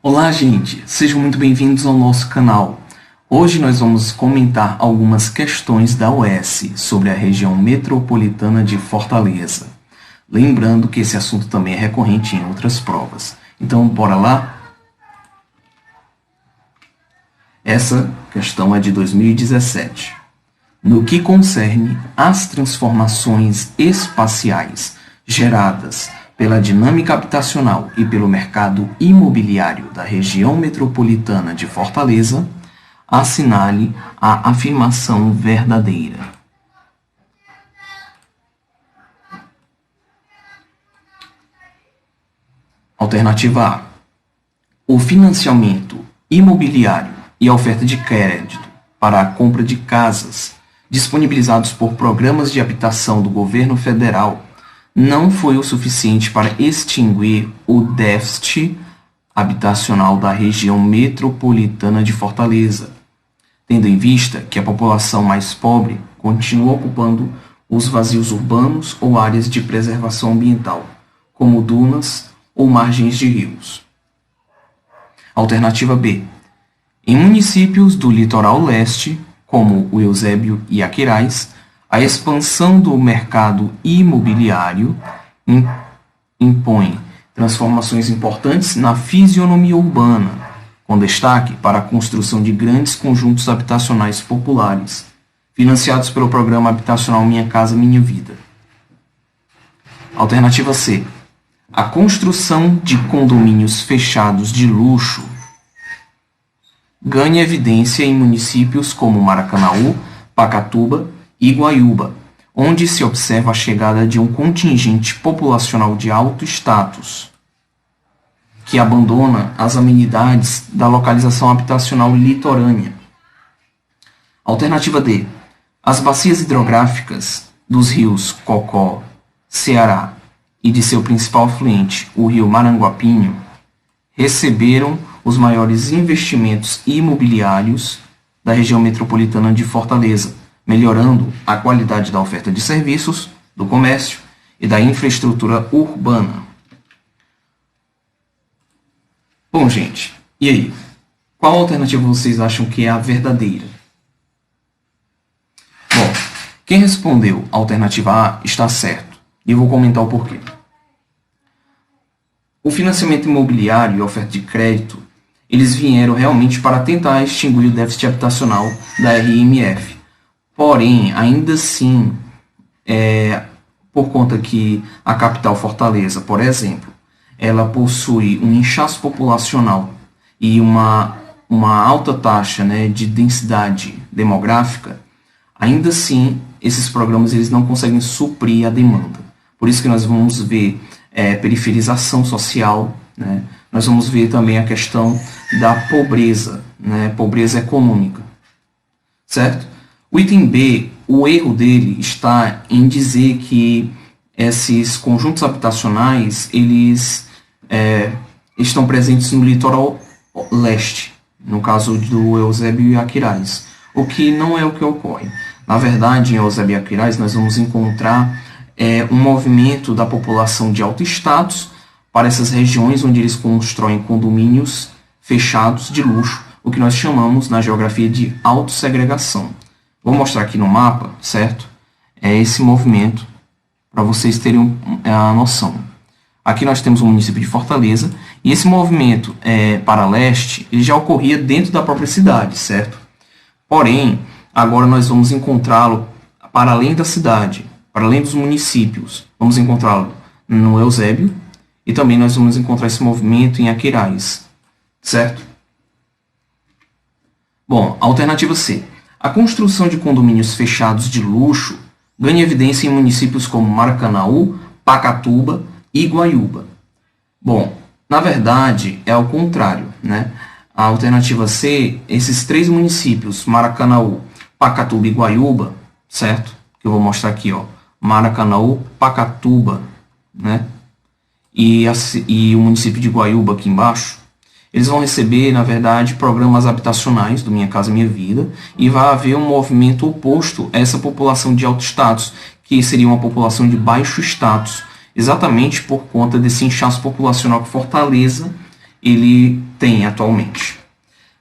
Olá, gente! Sejam muito bem-vindos ao nosso canal. Hoje nós vamos comentar algumas questões da UES sobre a região metropolitana de Fortaleza. Lembrando que esse assunto também é recorrente em outras provas. Então, bora lá? Essa questão é de 2017. No que concerne às transformações espaciais geradas pela dinâmica habitacional e pelo mercado imobiliário da região metropolitana de Fortaleza, assinale a afirmação verdadeira. Alternativa A. O financiamento imobiliário e a oferta de crédito para a compra de casas disponibilizados por programas de habitação do governo federal não foi o suficiente para extinguir o déficit habitacional da região metropolitana de Fortaleza, tendo em vista que a população mais pobre continua ocupando os vazios urbanos ou áreas de preservação ambiental, como dunas ou margens de rios. Alternativa B. Em municípios do litoral leste, como o Eusébio e Aquiraz, a expansão do mercado imobiliário impõe transformações importantes na fisionomia urbana, com destaque para a construção de grandes conjuntos habitacionais populares, financiados pelo programa habitacional Minha Casa Minha Vida. Alternativa C. A construção de condomínios fechados de luxo ganha evidência em municípios como Maracanaú, Pacatuba e Guaiúba, onde se observa a chegada de um contingente populacional de alto status, que abandona as amenidades da localização habitacional litorânea. Alternativa D. As bacias hidrográficas dos rios Cocó, Ceará e de seu principal afluente, o rio Maranguapinho, receberam os maiores investimentos imobiliários da região metropolitana de Fortaleza, melhorando a qualidade da oferta de serviços, do comércio e da infraestrutura urbana. Bom, gente, e aí? Qual alternativa vocês acham que é a verdadeira? Bom, quem respondeu a alternativa A está certo, e eu vou comentar o porquê. O financiamento imobiliário e a oferta de crédito, eles vieram realmente para tentar extinguir o déficit habitacional da RMF. Porém, ainda assim, por conta que a capital Fortaleza, por exemplo, ela possui um inchaço populacional e uma alta taxa, de densidade demográfica, ainda assim, esses programas eles não conseguem suprir a demanda. Por isso que nós vamos ver periferização social, nós vamos ver também a questão da pobreza, pobreza econômica, certo? O item B, o erro dele está em dizer que esses conjuntos habitacionais eles estão presentes no litoral leste, no caso do Eusébio e Aquiraz, o que não é o que ocorre. Na verdade, em Eusébio e Aquiraz, nós vamos encontrar um movimento da população de alto status para essas regiões onde eles constroem condomínios fechados de luxo, o que nós chamamos na geografia de autossegregação. Vou mostrar aqui no mapa, certo? É esse movimento, para vocês terem a noção. Aqui nós temos o município de Fortaleza, e esse movimento para leste, ele já ocorria dentro da própria cidade, certo? Porém, agora nós vamos encontrá-lo para além da cidade, para além dos municípios. Vamos encontrá-lo no Eusébio, e também nós vamos encontrar esse movimento em Aquiraz, certo? Bom, alternativa C. A construção de condomínios fechados de luxo ganha evidência em municípios como Maracanaú, Pacatuba e Guaiúba. Bom, na verdade, é ao contrário, A alternativa C, esses três municípios, Maracanaú, Pacatuba e Guaiúba, certo? Que eu vou mostrar aqui, ó. Maracanaú, Pacatuba, E o município de Guaiúba aqui embaixo, eles vão receber, na verdade, programas habitacionais do Minha Casa Minha Vida, e vai haver um movimento oposto a essa população de alto status, que seria uma população de baixo status, exatamente por conta desse inchaço populacional que Fortaleza ele tem atualmente.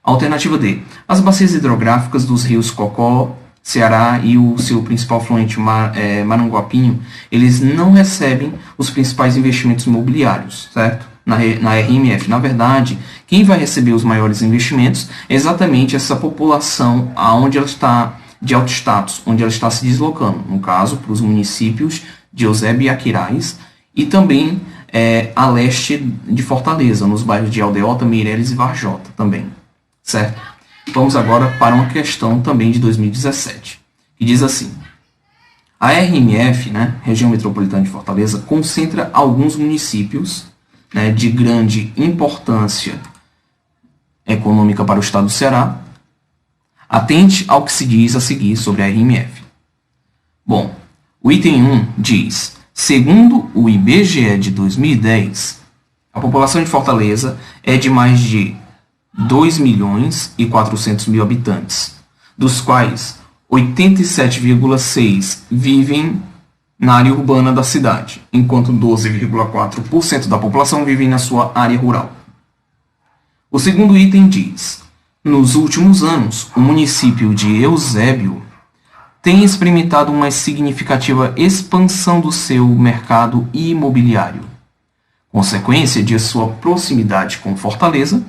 Alternativa D. As bacias hidrográficas dos rios Cocó, Ceará e o seu principal afluente, Maranguapinho, eles não recebem os principais investimentos imobiliários, certo? Na RMF. Na verdade, quem vai receber os maiores investimentos é exatamente essa população aonde ela está de alto status, onde ela está se deslocando. No caso, para os municípios de Eusébio e Aquiraz, e também a leste de Fortaleza, nos bairros de Aldeota, Meireles e Varjota também, certo? Vamos agora para uma questão também de 2017, que diz assim: a RMF, né, Região Metropolitana de Fortaleza, concentra alguns municípios, né, de grande importância econômica para o estado do Ceará. Atente ao que se diz a seguir sobre a RMF. Bom, o item 1 diz: segundo o IBGE de 2010, a população de Fortaleza é de mais de 2.400.000 habitantes, dos quais 87,6% vivem na área urbana da cidade, enquanto 12,4% da população vive na sua área rural. O segundo item diz: nos últimos anos, o município de Eusébio tem experimentado uma significativa expansão do seu mercado imobiliário, consequência de sua proximidade com Fortaleza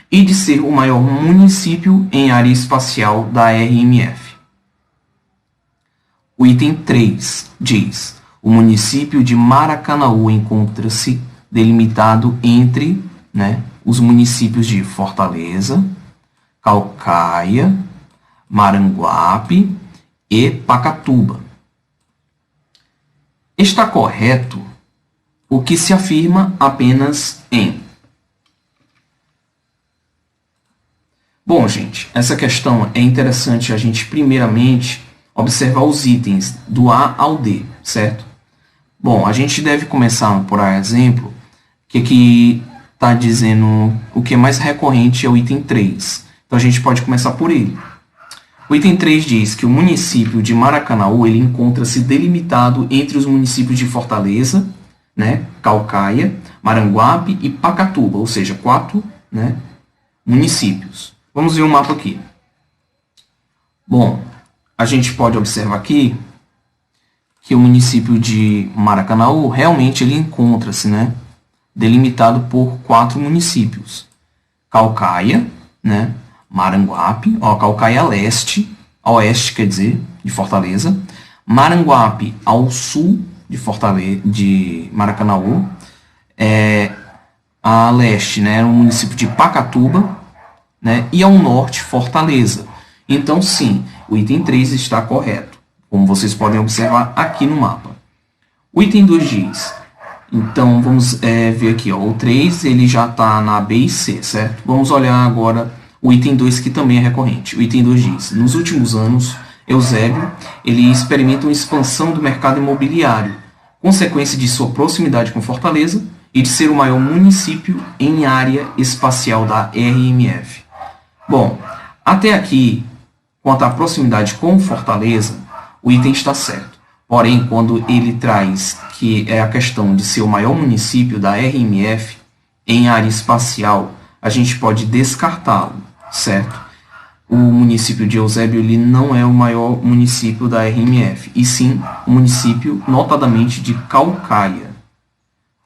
e de ser o maior município em área espacial da RMF. O item 3 diz: o município de Maracanaú encontra-se delimitado entre, né, os municípios de Fortaleza, Caucaia, Maranguape e Pacatuba. Está correto o que se afirma apenas em... Bom, gente, essa questão é interessante a gente primeiramente observar os itens do A ao D, certo? Bom, a gente deve começar por exemplo, que está dizendo o que é mais recorrente é o item 3. Então a gente pode começar por ele. O item 3 diz que o município de Maracanaú ele encontra-se delimitado entre os municípios de Fortaleza, né, Caucaia, Maranguape e Pacatuba, ou seja, 4, né, municípios. Vamos ver o mapa aqui. Bom, a gente pode observar aqui que o município de Maracanaú realmente ele encontra-se, né, delimitado por 4 municípios. Caucaia, né, Maranguape, Caucaia leste, a oeste, quer dizer, de Fortaleza. Maranguape ao sul de Fortaleza, de Maracanaú. A leste, né, o município de Pacatuba, né, e ao norte, Fortaleza. Então, sim, o item 3 está correto, como vocês podem observar aqui no mapa. O item 2 diz, então vamos ver aqui, o 3 ele já está na B e C, certo? Vamos olhar agora o item 2, que também é recorrente. O item 2 diz: nos últimos anos, Eusébio ele experimenta uma expansão do mercado imobiliário, consequência de sua proximidade com Fortaleza e de ser o maior município em área espacial da RMF. Bom, até aqui, quanto à proximidade com Fortaleza, o item está certo. Porém, quando ele traz que é a questão de ser o maior município da RMF em área espacial, a gente pode descartá-lo, certo? O município de Eusébio ele não é o maior município da RMF, e sim o município, notadamente, de Caucaia,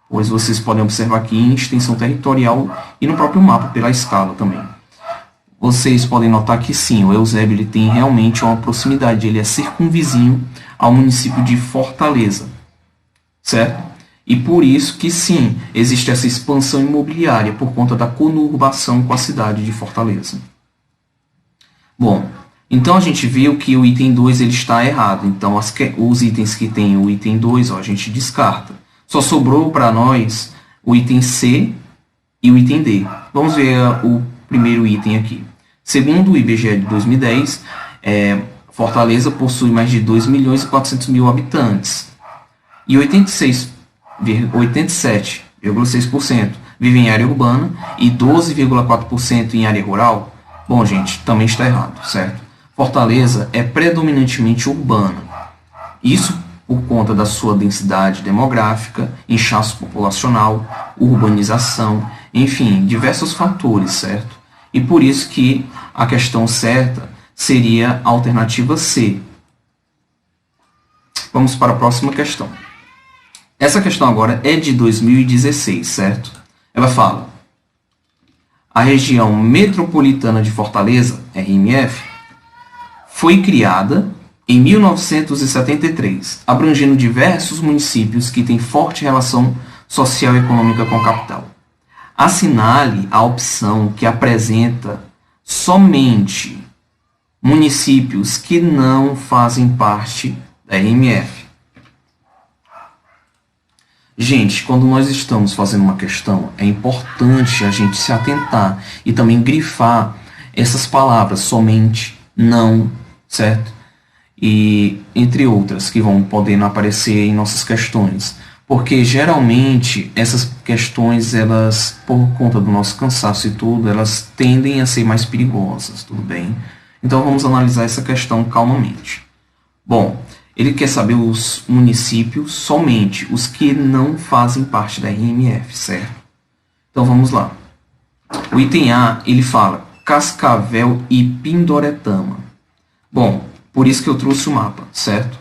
pois vocês podem observar aqui em extensão territorial e no próprio mapa pela escala também. Vocês podem notar que sim, o Eusébio ele tem realmente uma proximidade, ele é circunvizinho ao município de Fortaleza, certo? E por isso que sim, existe essa expansão imobiliária por conta da conurbação com a cidade de Fortaleza. Bom, então a gente viu que o item 2 ele está errado. Então os itens que tem o item 2 a gente descarta. Só sobrou para nós o item C e o item D. Vamos ver o primeiro item aqui. Segundo o IBGE de 2010, Fortaleza possui mais de 2.400.000 habitantes. E 87,6% vivem em área urbana e 12,4% em área rural. Bom, gente, também está errado, certo? Fortaleza é predominantemente urbana. Isso por conta da sua densidade demográfica, inchaço populacional, urbanização enfim, diversos fatores, certo? E por isso que a questão certa seria a alternativa C. Vamos para a próxima questão. Essa questão agora é de 2016, certo? Ela fala: a região metropolitana de Fortaleza, RMF, foi criada em 1973, abrangendo diversos municípios que têm forte relação social e econômica com a capital. Assinale a opção que apresenta somente municípios que não fazem parte da RMF. Gente, quando nós estamos fazendo uma questão, é importante a gente se atentar e também grifar essas palavras, somente, não, certo? E entre outras que vão podendo aparecer em nossas questões. Porque geralmente essas questões, elas, por conta do nosso cansaço e tudo, elas tendem a ser mais perigosas, tudo bem? Então vamos analisar essa questão calmamente. Bom, ele quer saber os municípios, somente os que não fazem parte da RMF, certo? Então vamos lá. O item A, ele fala Cascavel e Pindoretama. Bom, por isso que eu trouxe o mapa, certo?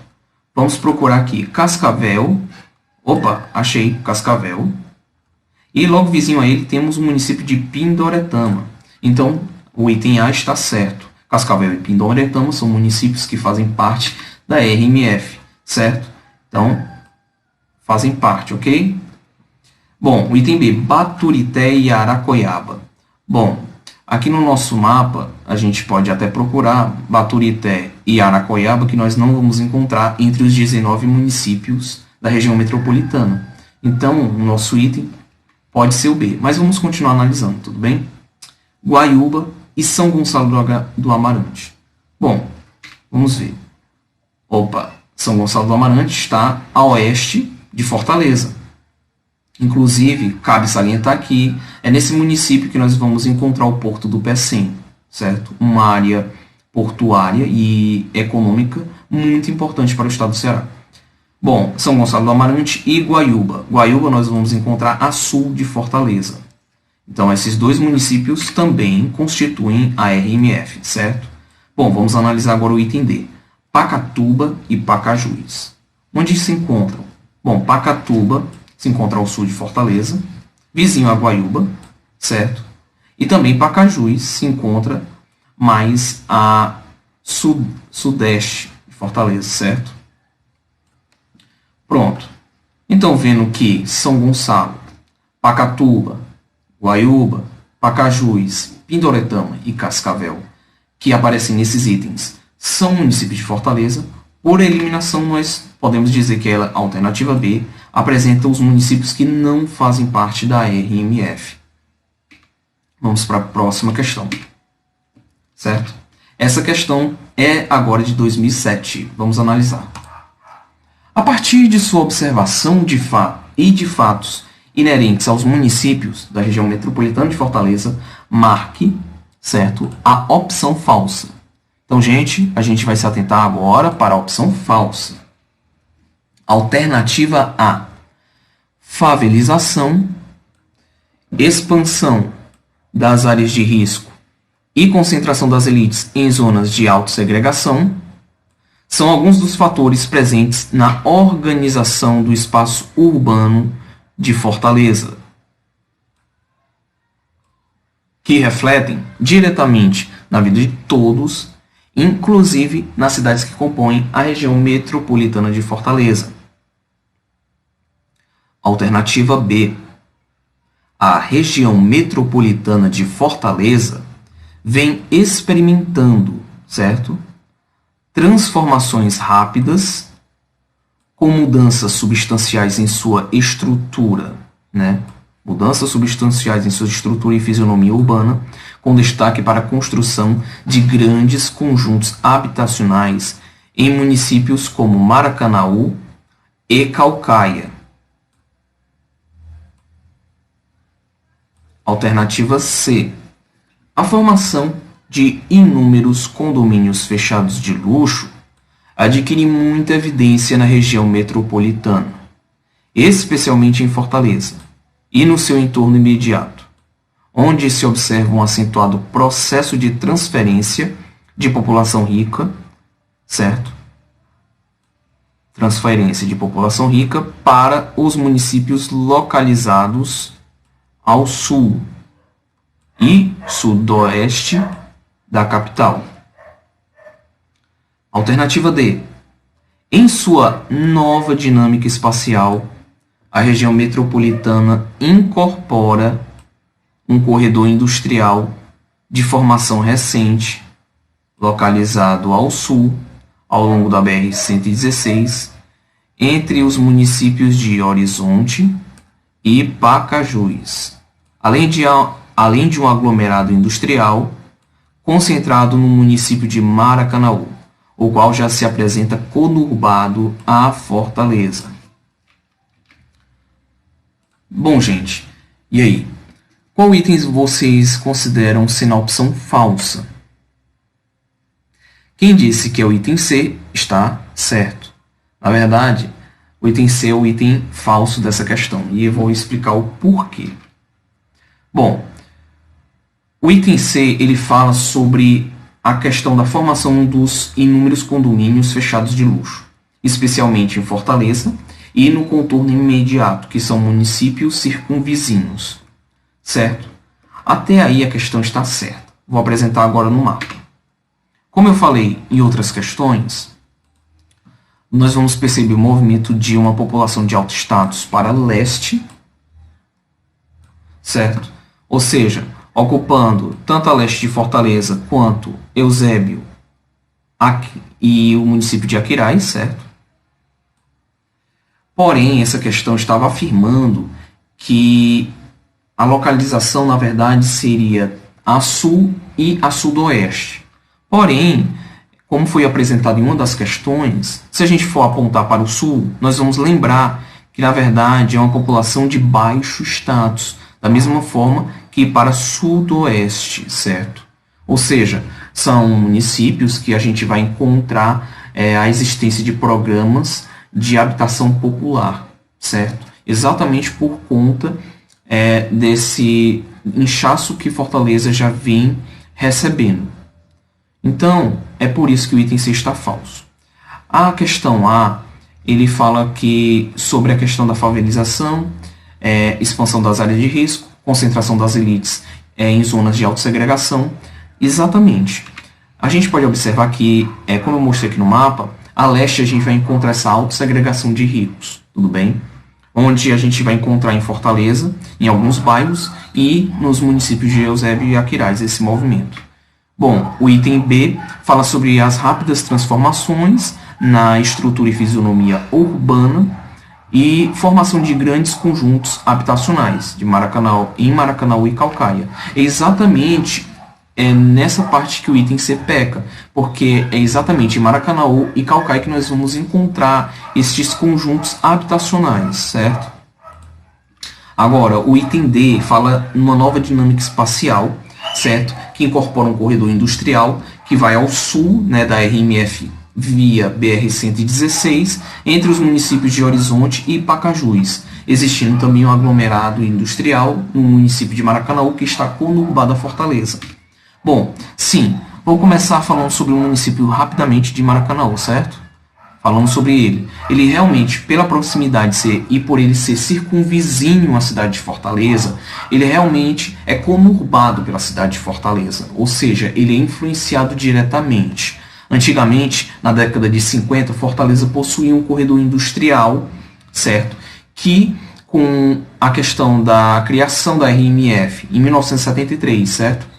Vamos procurar aqui Cascavel. Opa, achei Cascavel. E logo vizinho a ele temos o município de Pindoretama. Então, o item A está certo. Cascavel e Pindoretama são municípios que fazem parte da RMF, certo? Então, fazem parte, ok? Bom, o item B, Baturité e Aracoiaba. Bom, aqui no nosso mapa, a gente pode até procurar Baturité e Aracoiaba, que nós não vamos encontrar entre os 19 municípios da região metropolitana. Então, o nosso item pode ser o B, mas vamos continuar analisando, tudo bem? Guaiúba e São Gonçalo do Amarante. Bom, vamos ver. Opa, São Gonçalo do Amarante está a oeste de Fortaleza. Inclusive, cabe salientar aqui, é nesse município que nós vamos encontrar o Porto do Pecém, certo? Uma área portuária e econômica muito importante para o estado do Ceará. Bom, São Gonçalo do Amarante e Guaiúba. Guaiúba nós vamos encontrar a sul de Fortaleza. Então, esses dois municípios também constituem a RMF, certo? Bom, vamos analisar agora o item D. Pacatuba e Pacajus. Onde se encontram? Bom, Pacatuba se encontra ao sul de Fortaleza, vizinho a Guaiúba, certo? E também Pacajus se encontra mais a sudeste de Fortaleza, certo? Pronto. Então, vendo que São Gonçalo, Pacatuba, Guaiúba, Pacajus, Pindoretama e Cascavel, que aparecem nesses itens, são municípios de Fortaleza, por eliminação nós podemos dizer que a alternativa B apresenta os municípios que não fazem parte da RMF. Vamos para a próxima questão. Certo? Essa questão é agora de 2007. Vamos analisar. A partir de sua observação de fatos inerentes aos municípios da região metropolitana de Fortaleza, marque, certo, a opção falsa. Então, gente, a gente vai se atentar agora para a opção falsa. Alternativa A: favelização, expansão das áreas de risco e concentração das elites em zonas de autossegregação são alguns dos fatores presentes na organização do espaço urbano de Fortaleza, que refletem diretamente na vida de todos, inclusive nas cidades que compõem a região metropolitana de Fortaleza. Alternativa B: a região metropolitana de Fortaleza vem experimentando, certo? Transformações rápidas com mudanças substanciais em sua estrutura, né? Mudanças substanciais em sua estrutura e fisionomia urbana, com destaque para a construção de grandes conjuntos habitacionais em municípios como Maracanaú e Caucaia. Alternativa C: a formação de inúmeros condomínios fechados de luxo adquire muita evidência na região metropolitana, especialmente em Fortaleza e no seu entorno imediato, onde se observa um acentuado processo de transferência de população rica, certo? Transferência de população rica para os municípios localizados ao sul e sudoeste da capital. Alternativa D. Em sua nova dinâmica espacial, a região metropolitana incorpora um corredor industrial de formação recente, localizado ao sul, ao longo da BR-116, entre os municípios de Horizonte e Pacajus, além de um aglomerado industrial concentrado no município de Maracanaú, o qual já se apresenta conurbado à Fortaleza. Bom, gente, e aí? Qual item vocês consideram ser na opção falsa? Quem disse que é o item C está certo. Na verdade, o item C é o item falso dessa questão, e eu vou explicar o porquê. Bom, o item C ele fala sobre a questão da formação dos inúmeros condomínios fechados de luxo, especialmente em Fortaleza e no contorno imediato, que são municípios circunvizinhos, certo? Até aí a questão está certa. Vou apresentar agora no mapa. Como eu falei em outras questões, nós vamos perceber o movimento de uma população de alto status para leste, certo? Ou seja, ocupando tanto a leste de Fortaleza quanto Eusébio e o município de Aquiraz, certo? Porém, essa questão estava afirmando que a localização, na verdade, seria a sul e a sudoeste. Porém, como foi apresentado em uma das questões, se a gente for apontar para o sul, nós vamos lembrar que, na verdade, é uma população de baixo status, da mesma forma que para sudoeste, certo? Ou seja, são municípios que a gente vai encontrar a existência de programas de habitação popular, certo? Exatamente por conta desse inchaço que Fortaleza já vem recebendo. Então, é por isso que o item C está falso. A questão A, ele fala que sobre a questão da favelização, expansão das áreas de risco, concentração das elites em zonas de autossegregação. Exatamente. A gente pode observar que, como eu mostrei aqui no mapa, a leste a gente vai encontrar essa autossegregação de ricos, tudo bem? Onde a gente vai encontrar em Fortaleza, em alguns bairros, e nos municípios de Eusébio e Aquiraz, esse movimento. Bom, o item B fala sobre as rápidas transformações na estrutura e fisionomia urbana e formação de grandes conjuntos habitacionais em Maracanaú e Caucaia. É exatamente nessa parte que o item C peca, porque é exatamente em Maracanaú e Caucaia que nós vamos encontrar estes conjuntos habitacionais, certo? Agora, o item D fala numa nova dinâmica espacial, certo? Que incorpora um corredor industrial que vai ao sul, né, da RMF via BR-116, entre os municípios de Horizonte e Pacajus, existindo também um aglomerado industrial no município de Maracanaú, que está conurbado a Fortaleza. Bom, sim, vou começar falando sobre o município rapidamente de Maracanaú, certo? Falando sobre ele. Ele realmente, pela proximidade e por ele ser circunvizinho à cidade de Fortaleza, ele realmente é conurbado pela cidade de Fortaleza, ou seja, ele é influenciado diretamente. Antigamente, na década de 50, Fortaleza possuía um corredor industrial, certo? Que, com a questão da criação da RMF em 1973, certo?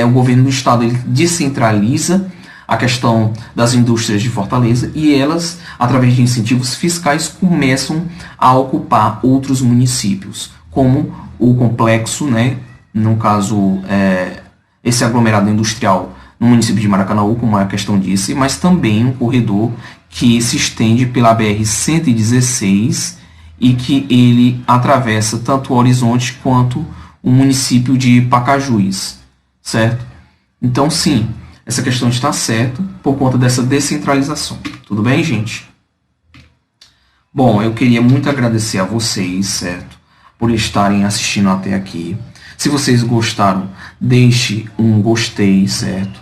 O governo do estado ele descentraliza a questão das indústrias de Fortaleza e elas, através de incentivos fiscais, começam a ocupar outros municípios, como o complexo, né? No caso, esse aglomerado industrial no município de Maracanaú, como a questão disse, mas também um corredor que se estende pela BR-116 e que ele atravessa tanto o Horizonte quanto o município de Pacajus, certo? Então, sim, essa questão está certa por conta dessa descentralização. Tudo bem, gente? Bom, eu queria muito agradecer a vocês, certo? Por estarem assistindo até aqui. Se vocês gostaram, deixe um gostei, certo?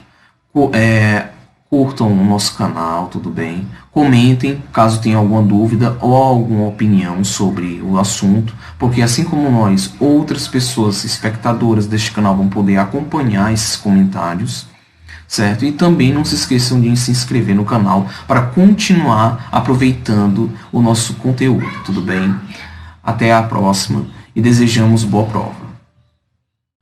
Curtam o nosso canal, tudo bem? Comentem caso tenha alguma dúvida ou alguma opinião sobre o assunto, porque assim como nós, outras pessoas espectadoras deste canal vão poder acompanhar esses comentários, certo? E também não se esqueçam de se inscrever no canal para continuar aproveitando o nosso conteúdo, tudo bem? Até a próxima e desejamos boa prova.